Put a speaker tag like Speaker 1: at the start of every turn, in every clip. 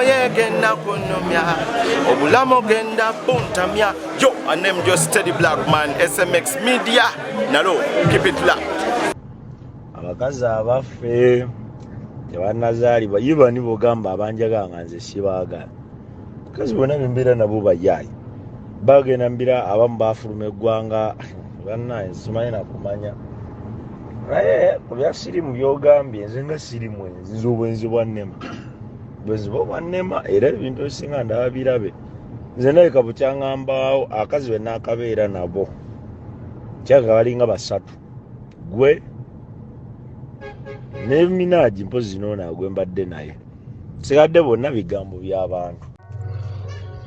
Speaker 1: moye genda kunomya obulamo genda puntamya. Yo, I name just Steady Black Man, SMX Media. Nalo, keep it locked.
Speaker 2: Abakazi abaffe tebanazaalibwa yiba nibo gamba abanjaga nga nze sibaagala. Abakazi bonna bembeera nabo bayayi bagenda mbira abamu baafuluma eggwanga bannaye simanyi nakumanya naye ku bya sirimu byogambye nze nga sirimu nziza obwenzi bwa nnema bwenzi bwa nnema era ebintu ebisinga ndaba birabe nze naye kabukyaŋŋambaawo akazi benna akabeera nabo kyaga balinga basatu gwe ne Minaji mpozi nona agwembadde naye sigadde bonna bigambo by'abantu.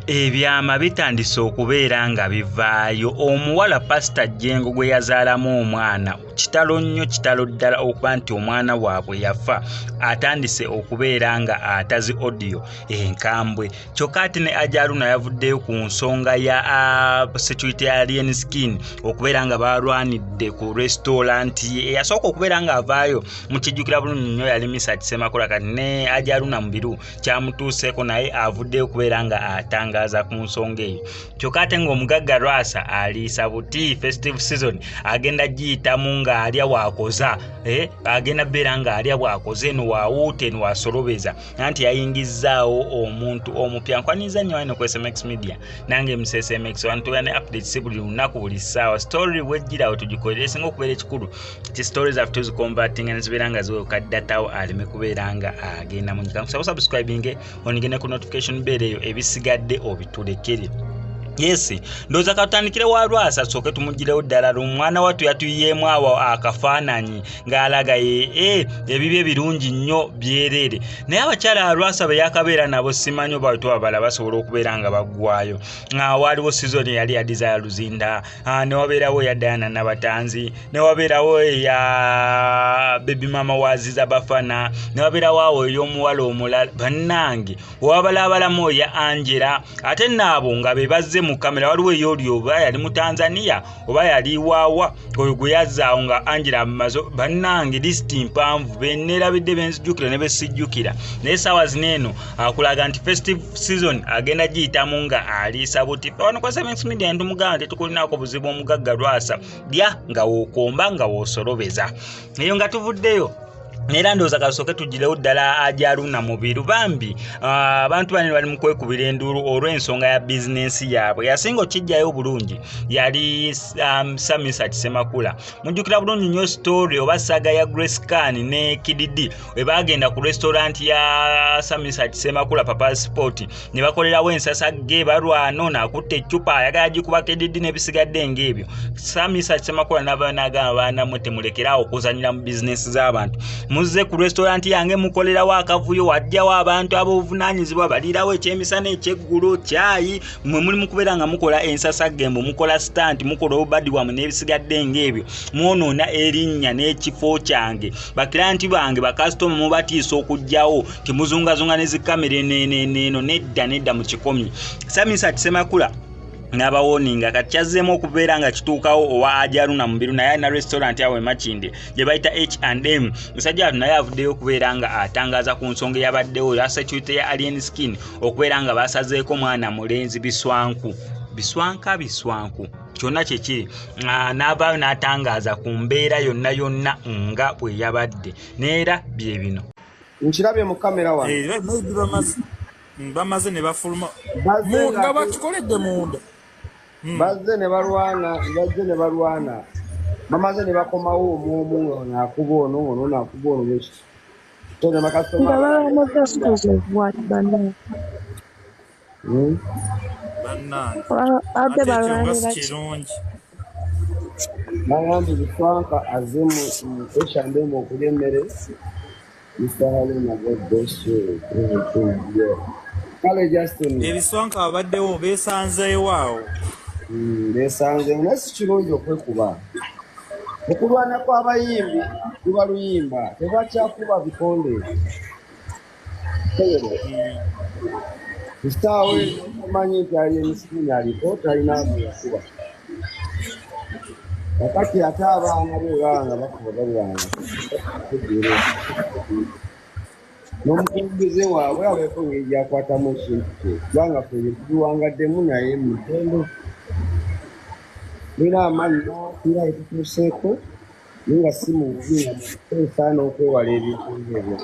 Speaker 3: Ebyama bitandise okubeera nga bivaayo. Omuwala Pastor Jengo gwe yazaalamu omwana kitalo nnyo kitalo ddala okuba nti omwana waabwe yafa atandise okubeera nga atazi audio enkambwe. Kyokka ate ne Ajaluna yavuddeyo ku nsonga ya security alien skin okubeera nga balwanidde ku restaurant ye eyasooka okubeera nga avaayo mukijjukira bulungi nnyo yali Mr. Semakola kati ne Ajaluna mubiru kyamutuuseeko naye avuddeyo okubeera nga atangaza ku nsonga eyo. Kyokka ate ng'Omugaga Lwasa aliisa buti festive season agenda giyitamu nga alya wakoza agenda beera nga alya wakoze no waawute no wasolobeza anti yayingizaawo omuntu omupya. Nkwaniza nnyo wano ku SMX Media nange MSMX wantu ne updates buli lunaku buli ssaawa story wejjirawo tugikolere singa okubeera ekikulu ti stories after combating and zibeera nga ziwekaddatawo aleme kubeera nga agenda mu nyika. Nkusaba subscribing onigene ku notification bell eyo ebisigadde obitulekere. Yes, ndoza katandikire wa Lwasa soke tumugirewo ddala omwana watu yatuyemu awo akafaananyi ng'alaga ebibye birungi nnyo byerere naye abakyala Lwasa be yakabeera nabo simanyo bato abala basobola okubeera nga baggwayo. Waliwo season yali ya Desire Luzinda, ne wabeerawo ya Diana Nabatanzi, ne wabeerawo ya Baby Mama Waziza Bafana, ne wabeerawo awo ey'omuwala omulala bannange wabalabalamu ya Angela ate naabo nga be bazze mu kamera waliwo ey'oli oba yali mu Tanzania oba yali waawa oyo gwe yazzaawo nga Angela Mazo bannange lisiti mpanvu benneerabidde benzijjukira ne besijjukira naye saawa zino eno akulaga nti festive season agenda giyitamu nga aliisa buti. Wano kwa SMX Media ntumugamba tetukulinaako buzibu Omugagga Lwasa lya nga wookomba nga woosolobeza eyo nga tuvuddeyo. Era ndooza kasooke tugirewo ddala Ajaluna mubiru bambi abantu bane bali mu kwekubira enduulu olw'ensonga ya bizinensi yaabwe. Yasinga okijjayo bulungi yali Samisa Kisemakula. Mujjukira bulungi nnyo story oba saga ya Grace Khan ne Kididi we baagenda ku restaurant ya Samisa Kisemakula Papa Sport ne bakolerawo ensasagge balwano n'akutta eccupa ayagala gikuba Kididi n'ebisigadde ng'ebyo. Samisa Kisemakula n'abanagamba baana temulekerawo okuzanyira mu bizinensi z'abantu. Muze ku restaurant yange mukolerawo akavuyo wajjawo abantu ab'obuvunaanyizibwa balirawo ekyemisana ekyeggulo kyayi mwe muli mu kubeera nga mukola ensasagembo mukola stand mukola obadi wamu n'ebisigadde ng'ebyo mwonoona erinnya n'ekifo kyange bakiranti bange bakasitoma mubatiisa okujjawo timuzungazunga ne zikamera eno nedda mu kikomi. Samisa Kisemakula n'abawoninga kati kyazzeemu okubeera nga kituukawo owa Ajaluna mubiru naye na restaurant yawe Makinde gye bayita H&M. Musajja watu naye avuddeyo okubeera nga atangaza ku nsonga eyabaddewo ya security ya alien skin okubeera nga basazeeko mwana mulenzi biswanku kyonna kyekiri n'avaayo n'atangaza ku mbeera yonna nga bwe yabadde neera bye bino
Speaker 4: nkirabye mu kamera wange
Speaker 5: bamaze ne bafuluma nga bakikoledde munda
Speaker 4: bazze ne balwana bamaze ne bakomawo omwomu nakuba ono nakuba ono bweki tone makasitoma bagambye biswanka azze mu H&M okulya emmere
Speaker 5: ebiswanka abaddewo beesanzeewo awo
Speaker 4: beesanzeewo naye si kirungi okwekuba okulwana kw'abayimbi luba luyimba tebakyakuba bikonde kisitaawe omanyi nti ali emisini aliko talina yakuba kakati ate abaana be banga bakuba balwana n'omukulembeze waabwe abeeko ngeri gyakwatamu ekintu kye kubanga ffe tubiwangaddemu naye mutendo nina amannya era etutuuseeko naye nga si mu bubi nga esaana okwewala ebintu ng'ebyo.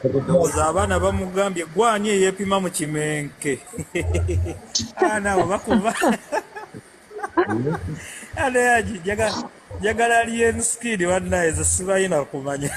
Speaker 5: ndowooza abaana bamugambye gwani eyeepima mu kimenke nabo bakuba anayaji jagala aliyenskidi wannaye sibalina kumanya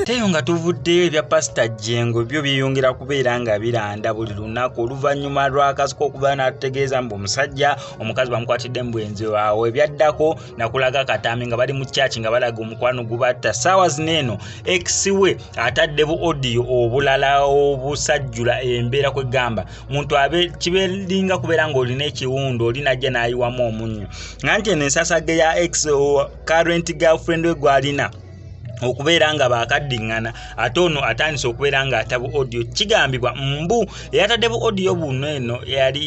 Speaker 3: teyo nga tuvuddeyo ebya pasita Jengo byo byeyongera kubeera nga biranda buli lunaku oluvannyuma lw'akasiko okuba n'atutegeeza mbu omusajja omukazi bamukwatidde mu bwenzi waabwe ebyaddako nakulaga katambi nga bali mu kyaki nga balaga omukwano gubatta ssaawa zino eno ex we atadde bu odiyo obulala obusajjula embeera kwegamba muntu kibeeringa kubeera ng'olina ekiwundu oli najja n'ayiwamu omunnyo nganti eno ensasage ya ex current girlfriend we gwalina okubeera nga bakaddiŋŋana ate ono atandise okubeera nga atabu audio kigambibwa mbu eyatadde bu audio buno eno yali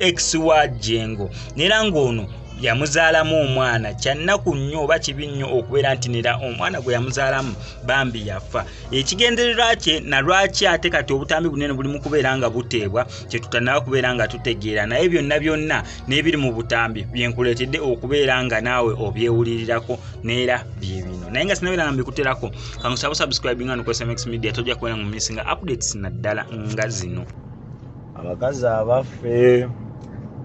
Speaker 3: ex wa Jengo era ng'ono yamuzaalamu omwana kyannaku nnyo oba kibi nnyo okubeera nti nera omwana gwe yamuzaalamu bambi yafa ekigendererwa kye nalwaki ate kati obutambi bunene buli mu kubeera nga buteebwa kyetutanaba kubeera nga tutegeera naye byonna n'ebiri mu butambi byenkuleetedde okubeera nga naawe obyewulirirako neera bye bino naye nga sinabeera nga mbikuterako kankusaba subscribe nga nuko SMX Media tojja kubeera mu missing updates naddala nga zino.
Speaker 2: Abakazi abaffe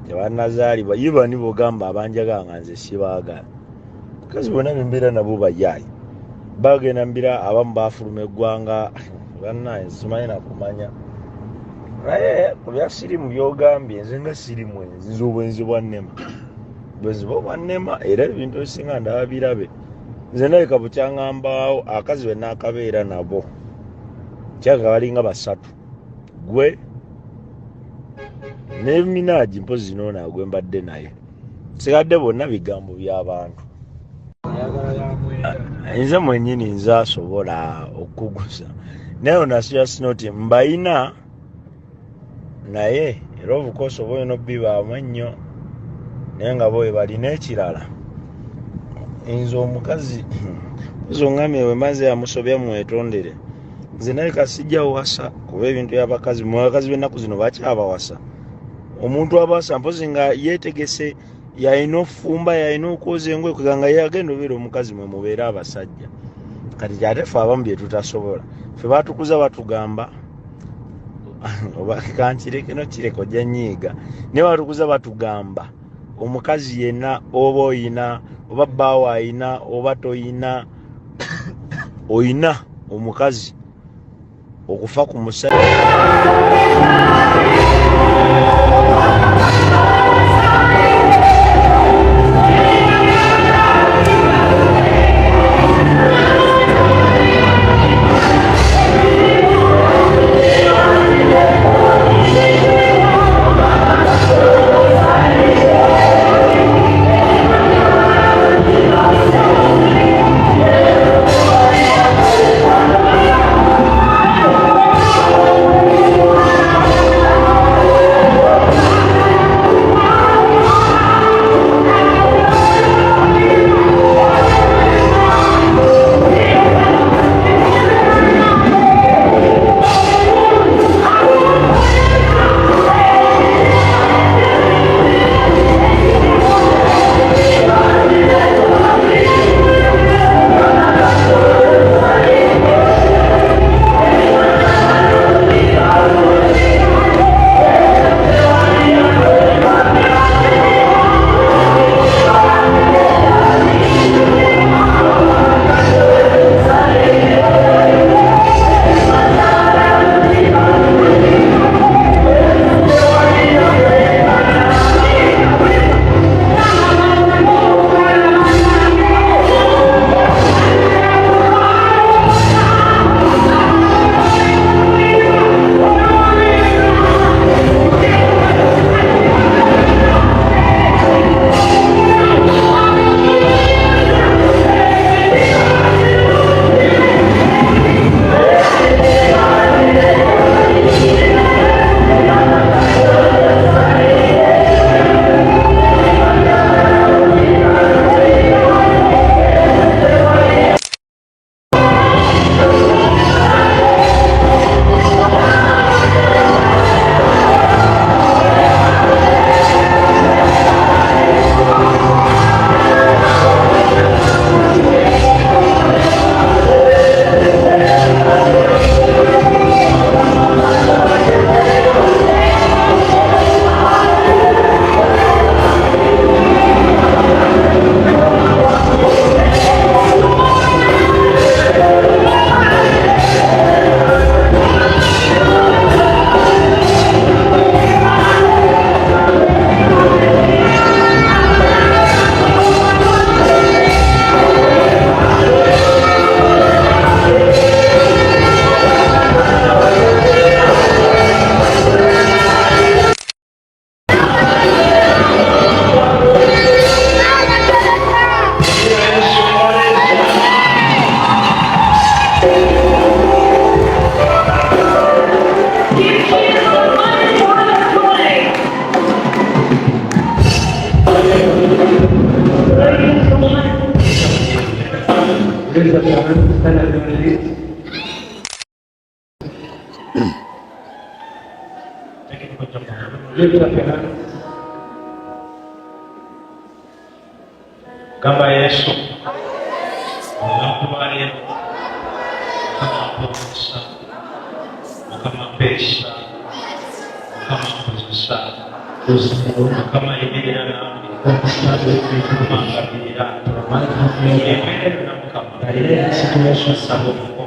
Speaker 2: tebanazaalibwa yiba nibo gamba abanjaga nga nze sibaagala kazi bonna bembeera nabo bayaayi bagenda mbira abamu bafuluma eggwanga bannaye simanyi nakumanya naye ku bya sirimu byogambye nze nga sirimu nziza obwenzi bwa nnema bwenzi bwa nnema era ebintu ebisinga ndaba birabe nze naleka bukyaŋŋambaawo akazi be naakabeera nabo kyaga balinga basatu gwe ne Minaji mpozi nona gwe mbadde naye sigadde bonna bigambo by'abantu nze mwennyini nze asobola okuguza naye onasiya sinoti mbayina naye era obukoso boyo nobibaamu ennyo naye nga boye balina ekirala nze omukazi zongamye we maze yamusobya mwetondere nze naye kasijja wasa kuba ebintu by'abakazi mu bakazi b'ennaku zino bakyabawasa omuntu abasa mpozi nga yeetegese yalina okufumba yalina okwoza engoye kweganga yagenda obeera omukazi mwe mubeera abasajja kati kyate ffe abamu bye tutasobola ffe batukuza batugamba oba kankireke no kireko ojja nyiiga naye batukuza batugamba omukazi yenna oba oyina oba bbaawo ayina oba toyina oyina omukazi okufa ku musajja
Speaker 6: Kama Yesu anakubariki kama pesa kama pesa kama pesa kama ibada na kama kabila kama situation sababu